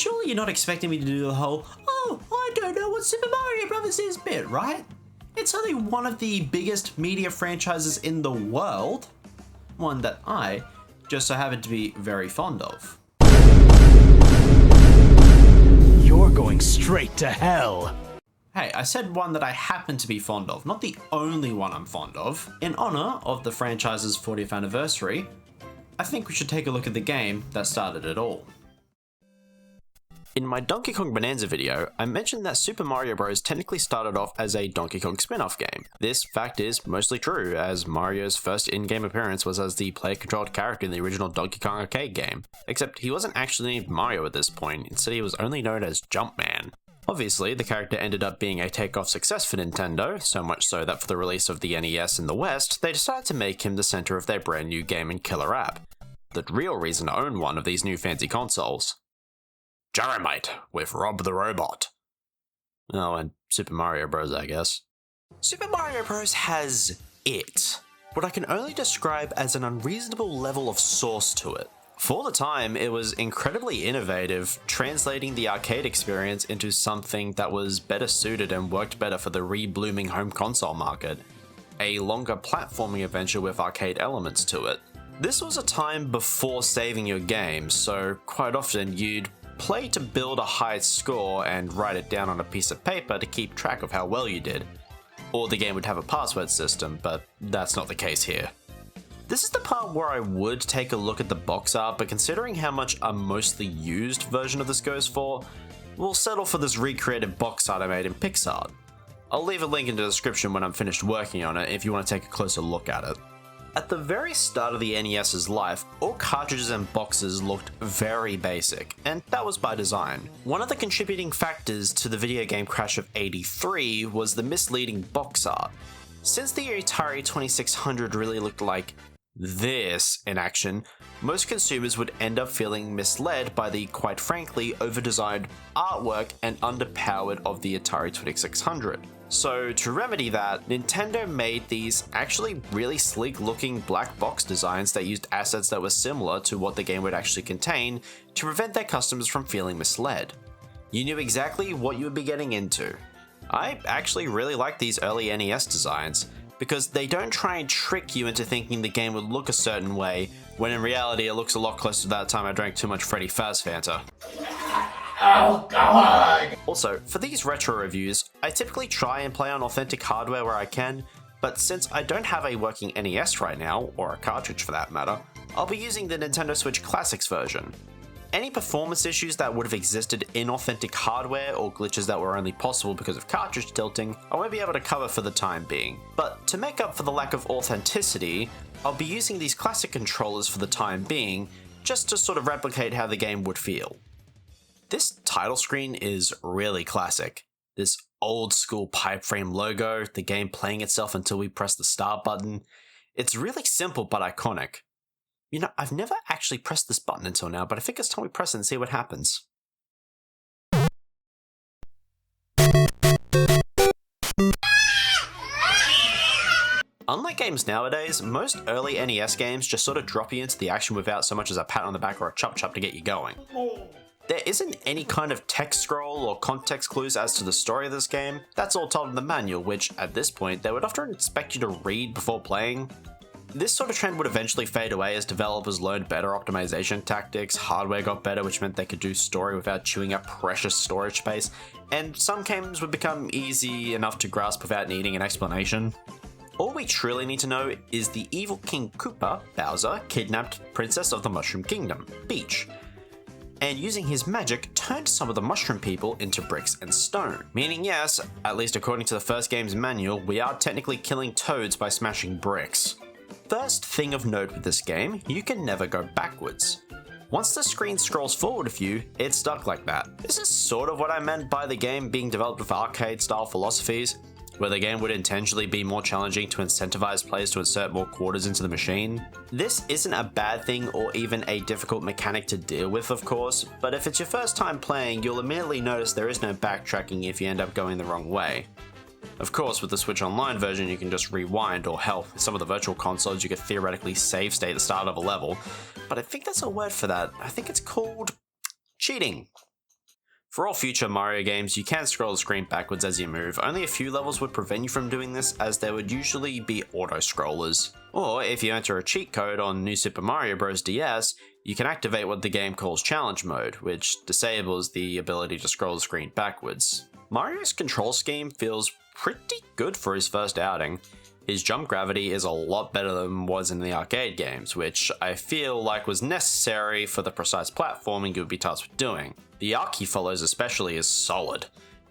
surely you're not expecting me to do the whole, oh, I don't know what Super Mario Bros. Is bit, right? It's only one of the biggest media franchises in the world, one that I just so happen to be very fond of. You're going straight to hell. Hey, I said one that I happen to be fond of, not the only one I'm fond of. In honor of the franchise's 40th anniversary, I think we should take a look at the game that started it all. In my Donkey Kong Bonanza video, I mentioned that Super Mario Bros. Technically started off as a Donkey Kong spin-off game. This fact is mostly true, as Mario's first in-game appearance was as the player-controlled character in the original Donkey Kong arcade game. Except he wasn't actually named Mario at this point, instead he was only known as Jumpman. Obviously, the character ended up being a takeoff success for Nintendo, so much so that for the release of the NES in the West, they decided to make him the center of their brand new game and killer app. The real reason to own one of these new fancy consoles. Gyromite with Rob the Robot. Oh, and Super Mario Bros, I guess. Super Mario Bros has it. What I can only describe as an unreasonable level of sauce to it. For the time, it was incredibly innovative, translating the arcade experience into something that was better suited and worked better for the re-blooming home console market. A longer platforming adventure with arcade elements to it. This was a time before saving your game, so quite often you'd play to build a high score and write it down on a piece of paper to keep track of how well you did. Or the game would have a password system, but that's not the case here. This is the part where I would take a look at the box art, but considering how much a mostly used version of this goes for, we'll settle for this recreated box art I made in PixArt. I'll leave a link in the description when I'm finished working on it if you want to take a closer look at it. At the very start of the NES's life, all cartridges and boxes looked very basic, and that was by design. One of the contributing factors to the video game crash of '83 was the misleading box art. Since the Atari 2600 really looked like this in action, most consumers would end up feeling misled by the, quite frankly, over-designed artwork and underpowered of the Atari 2600. So to remedy that, Nintendo made these actually really sleek looking black box designs that used assets that were similar to what the game would actually contain to prevent their customers from feeling misled. You knew exactly what you would be getting into. I actually really like these early NES designs, because they don't try and trick you into thinking the game would look a certain way, when in reality it looks a lot closer to that time I drank too much Freddy Faz Fanta. Oh god! Also, for these retro reviews, I typically try and play on authentic hardware where I can, but since I don't have a working NES right now, or a cartridge for that matter, I'll be using the Nintendo Switch Classics version. Any performance issues that would have existed in authentic hardware or glitches that were only possible because of cartridge tilting, I won't be able to cover for the time being. But to make up for the lack of authenticity, I'll be using these classic controllers for the time being, just to sort of replicate how the game would feel. This title screen is really classic. This old school pipe frame logo, the game playing itself until we press the start button. It's really simple but iconic. You know, I've never actually pressed this button until now, but I think it's time we press it and see what happens. Unlike games nowadays, most early NES games just sort of drop you into the action without so much as a pat on the back or a chop chop to get you going. There isn't any kind of text scroll or context clues as to the story of this game. That's all told in the manual, which, at this point, they would often expect you to read before playing. This sort of trend would eventually fade away as developers learned better optimization tactics, hardware got better which meant they could do story without chewing up precious storage space, and some games would become easy enough to grasp without needing an explanation. All we truly need to know is the evil King Koopa, Bowser, kidnapped Princess of the Mushroom Kingdom, Peach, and using his magic turned some of the mushroom people into bricks and stone. Meaning yes, at least according to the first game's manual, we are technically killing toads by smashing bricks. First thing of note with this game, you can never go backwards. Once the screen scrolls forward a few, it's stuck like that. This is sort of what I meant by the game being developed with arcade-style philosophies, where the game would intentionally be more challenging to incentivize players to insert more quarters into the machine. This isn't a bad thing or even a difficult mechanic to deal with, of course, but if it's your first time playing, you'll immediately notice there is no backtracking if you end up going the wrong way. Of course, with the Switch Online version, you can just rewind, or hell, with some of the virtual consoles, you could theoretically save state at the start of a level, but I think that's a word for that. I think it's called cheating. For all future Mario games, you can scroll the screen backwards as you move. Only a few levels would prevent you from doing this, as there would usually be auto-scrollers. Or if you enter a cheat code on New Super Mario Bros. DS, you can activate what the game calls Challenge Mode, which disables the ability to scroll the screen backwards. Mario's control scheme feels pretty good for his first outing. His jump gravity is a lot better than was in the arcade games, which I feel like was necessary for the precise platforming you would be tasked with doing. The arc he follows especially is solid,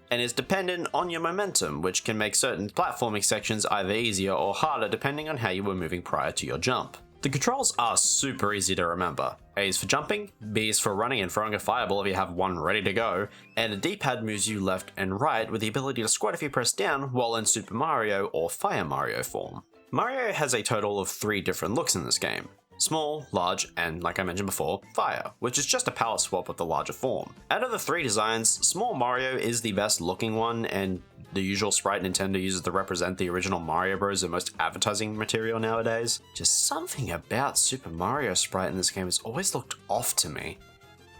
and is dependent on your momentum, which can make certain platforming sections either easier or harder depending on how you were moving prior to your jump. The controls are super easy to remember. A is for jumping, B is for running and throwing a fireball if you have one ready to go, and a D-pad moves you left and right with the ability to squat if you press down while in Super Mario or Fire Mario form. Mario has a total of 3 different looks in this game. Small, large, and like I mentioned before, Fire, which is just a palette swap with the larger form. Out of the 3 designs, Small Mario is the best looking one, and the usual sprite Nintendo uses to represent the original Mario Bros. And most advertising material nowadays. Just something about Super Mario sprite in this game has always looked off to me.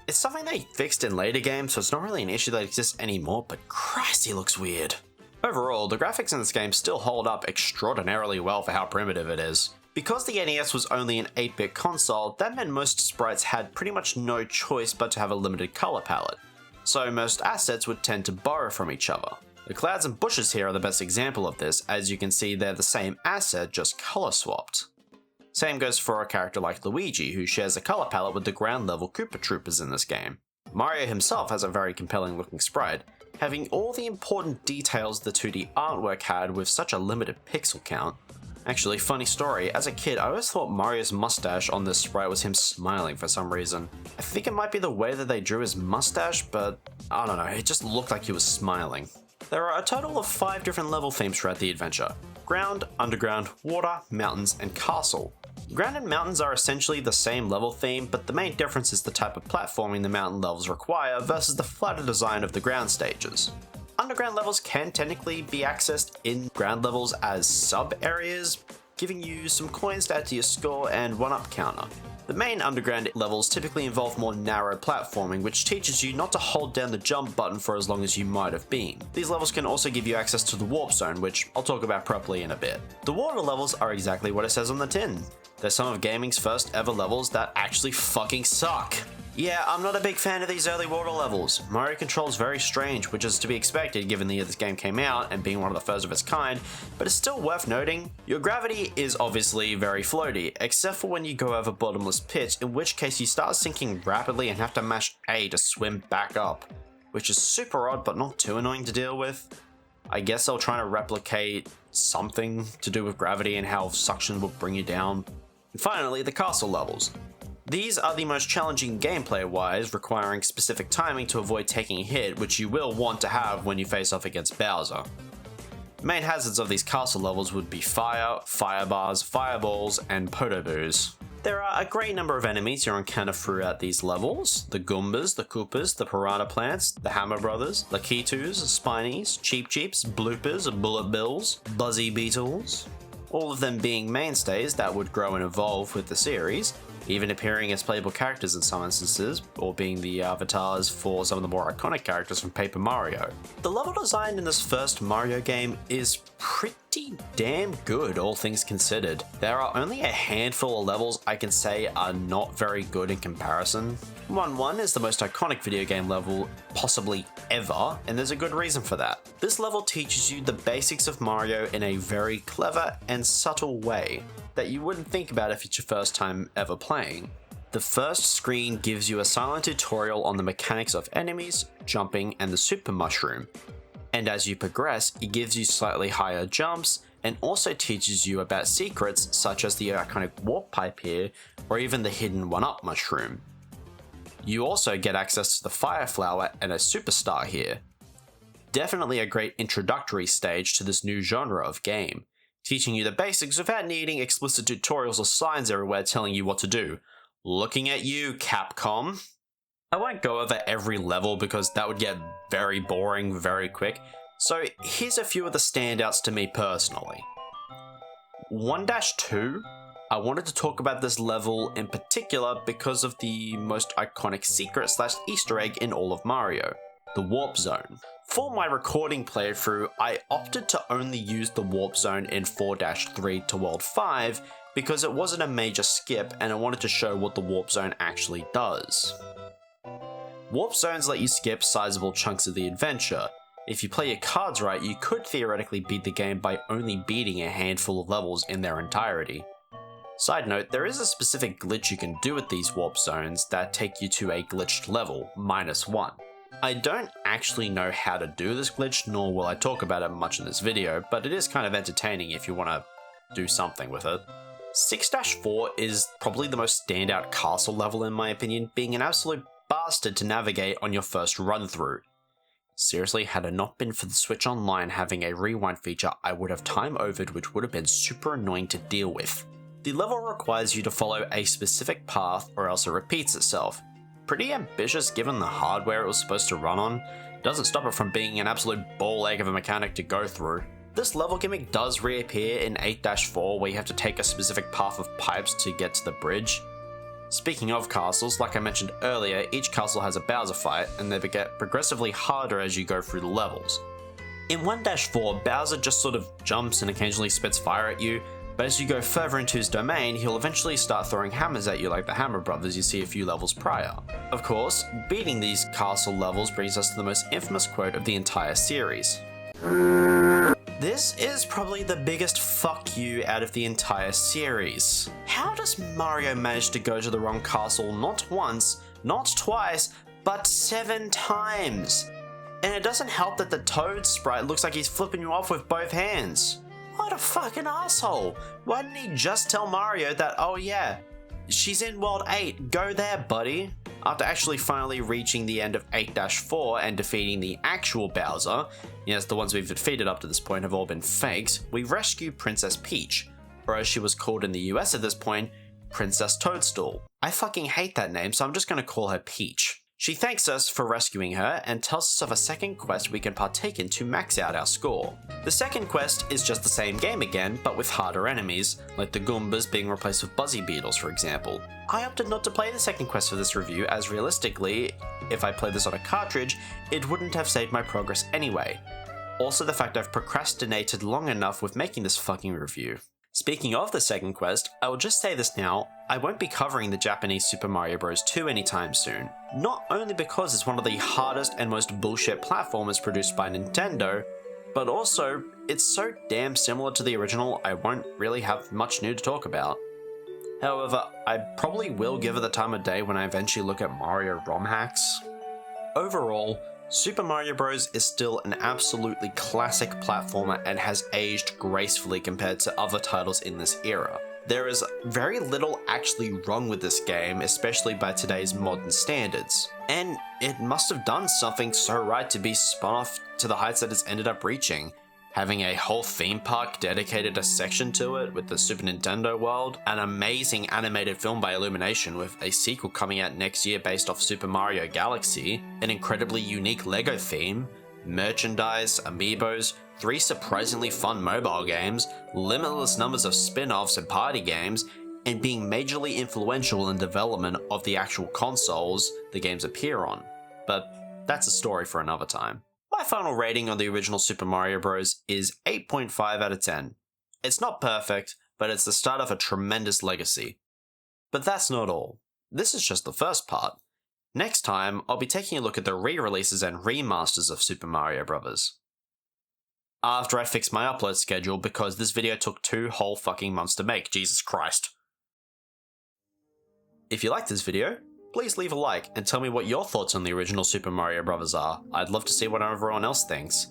It's something they fixed in later games, so it's not really an issue that exists anymore, but Christ, he looks weird. Overall, the graphics in this game still hold up extraordinarily well for how primitive it is. Because the NES was only an 8-bit console, that meant most sprites had pretty much no choice but to have a limited color palette, so most assets would tend to borrow from each other. The clouds and bushes here are the best example of this, as you can see they're the same asset, just color swapped. Same goes for a character like Luigi, who shares a color palette with the ground level Koopa Troopers in this game. Mario himself has a very compelling looking sprite, having all the important details the 2D artwork had with such a limited pixel count. Actually, funny story, as a kid I always thought Mario's mustache on this sprite was him smiling for some reason. I think it might be the way that they drew his mustache, but I don't know, it just looked like he was smiling. There are a total of 5 different level themes throughout the adventure: ground, underground, water, mountains, and castle. Ground and mountains are essentially the same level theme, but the main difference is the type of platforming the mountain levels require versus the flatter design of the ground stages. Underground levels can technically be accessed in ground levels as sub-areas, giving you some coins to add to your score and 1-up counter. The main underground levels typically involve more narrow platforming, which teaches you not to hold down the jump button for as long as you might have been. These levels can also give you access to the warp zone, which I'll talk about properly in a bit. The water levels are exactly what it says on the tin. They're some of gaming's first ever levels that actually fucking suck. Yeah, I'm not a big fan of these early water levels. Mario controls very strange, which is to be expected given the year this game came out and being one of the first of its kind, but it's still worth noting. Your gravity is obviously very floaty, except for when you go over bottomless pits, in which case you start sinking rapidly and have to mash A to swim back up, which is super odd but not too annoying to deal with. I guess they're trying to replicate something to do with gravity and how suction will bring you down. And finally, the castle levels. These are the most challenging gameplay-wise, requiring specific timing to avoid taking a hit, which you will want to have when you face off against Bowser. The main hazards of these castle levels would be fire, fire bars, fireballs, and Podoboos. There are a great number of enemies you'll encounter throughout these levels: the Goombas, the Koopas, the Piranha Plants, the Hammer Brothers, Lakitus, Spinies, Cheep Cheeps, Bloopers, Bullet Bills, Buzzy Beetles, all of them being mainstays that would grow and evolve with the series, even appearing as playable characters in some instances, or being the avatars for some of the more iconic characters from Paper Mario. The level design in this first Mario game is pretty damn good, all things considered. There are only a handful of levels I can say are not very good in comparison. 1-1 is the most iconic video game level possibly ever, and there's a good reason for that. This level teaches you the basics of Mario in a very clever and subtle way that you wouldn't think about if it's your first time ever playing. The first screen gives you a silent tutorial on the mechanics of enemies, jumping, and the super mushroom. And as you progress, it gives you slightly higher jumps and also teaches you about secrets such as the iconic warp pipe here, or even the hidden 1-up mushroom. You also get access to the fire flower and a superstar here. Definitely a great introductory stage to this new genre of game, teaching you the basics without needing explicit tutorials or signs everywhere telling you what to do. Looking at you, Capcom. I won't go over every level because that would get very boring very quick, so here's a few of the standouts to me personally. 1-2, I wanted to talk about this level in particular because of the most iconic secret / Easter egg in all of Mario. the warp zone. For my recording playthrough, I opted to only use the warp zone in 4-3 to World 5 because it wasn't a major skip and I wanted to show what the warp zone actually does. Warp zones let you skip sizable chunks of the adventure. If you play your cards right, you could theoretically beat the game by only beating a handful of levels in their entirety. Side note, there is a specific glitch you can do with these warp zones that take you to a glitched level, -1. I don't actually know how to do this glitch, nor will I talk about it much in this video, but it is kind of entertaining if you want to do something with it. 6-4 is probably the most standout castle level in my opinion, being an absolute bastard to navigate on your first run through. Seriously, had it not been for the Switch Online having a rewind feature, I would have time overed, which would have been super annoying to deal with. The level requires you to follow a specific path or else it repeats itself. Pretty ambitious given the hardware it was supposed to run on. Doesn't stop it from being an absolute ball ache of a mechanic to go through. This level gimmick does reappear in 8-4 where you have to take a specific path of pipes to get to the bridge. Speaking of castles, like I mentioned earlier, each castle has a Bowser fight and they get progressively harder as you go through the levels. In 1-4, Bowser just sort of jumps and occasionally spits fire at you, but as you go further into his domain, he'll eventually start throwing hammers at you like the Hammer Brothers you see a few levels prior. Of course, beating these castle levels brings us to the most infamous quote of the entire series. This is probably the biggest fuck you out of the entire series. How does Mario manage to go to the wrong castle not once, not twice, but 7 times? And it doesn't help that the Toad sprite looks like he's flipping you off with both hands. What a fucking asshole! Why didn't he just tell Mario that, oh yeah, she's in World 8, go there buddy? After actually finally reaching the end of 8-4 and defeating the actual Bowser, yes, the ones we've defeated up to this point have all been fakes, we rescue Princess Peach, or as she was called in the US at this point, Princess Toadstool. I fucking hate that name, so I'm just gonna call her Peach. She thanks us for rescuing her and tells us of a second quest we can partake in to max out our score. The second quest is just the same game again, but with harder enemies, like the Goombas being replaced with Buzzy Beetles for example. I opted not to play the second quest for this review as realistically, if I played this on a cartridge, it wouldn't have saved my progress anyway. Also the fact I've procrastinated long enough with making this fucking review. Speaking of the second quest, I will just say this now, I won't be covering the Japanese Super Mario Bros. 2 anytime soon. Not only because it's one of the hardest and most bullshit platformers produced by Nintendo, but also, it's so damn similar to the original I won't really have much new to talk about. However, I probably will give it the time of day when I eventually look at Mario ROM hacks. Overall, Super Mario Bros. Is still an absolutely classic platformer and has aged gracefully compared to other titles in this era. There is very little actually wrong with this game, especially by today's modern standards. And it must have done something so right to be spun off to the heights that it's ended up reaching. Having a whole theme park dedicated a section to it with the Super Nintendo world, an amazing animated film by Illumination with a sequel coming out next year based off Super Mario Galaxy, an incredibly unique LEGO theme, merchandise, amiibos, 3 surprisingly fun mobile games, limitless numbers of spin-offs and party games, and being majorly influential in development of the actual consoles the games appear on. But that's a story for another time. My final rating on the original Super Mario Bros. Is 8.5 out of 10. It's not perfect, but it's the start of a tremendous legacy. But that's not all. This is just the first part. Next time, I'll be taking a look at the re-releases and remasters of Super Mario Bros. After I fix my upload schedule because this video took 2 whole fucking months to make, Jesus Christ. If you liked this video, please leave a like and tell me what your thoughts on the original Super Mario Bros. Are. I'd love to see what everyone else thinks.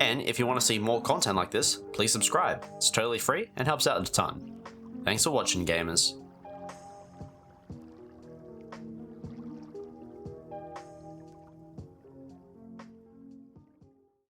And if you want to see more content like this, please subscribe. It's totally free and helps out a ton. Thanks for watching, gamers.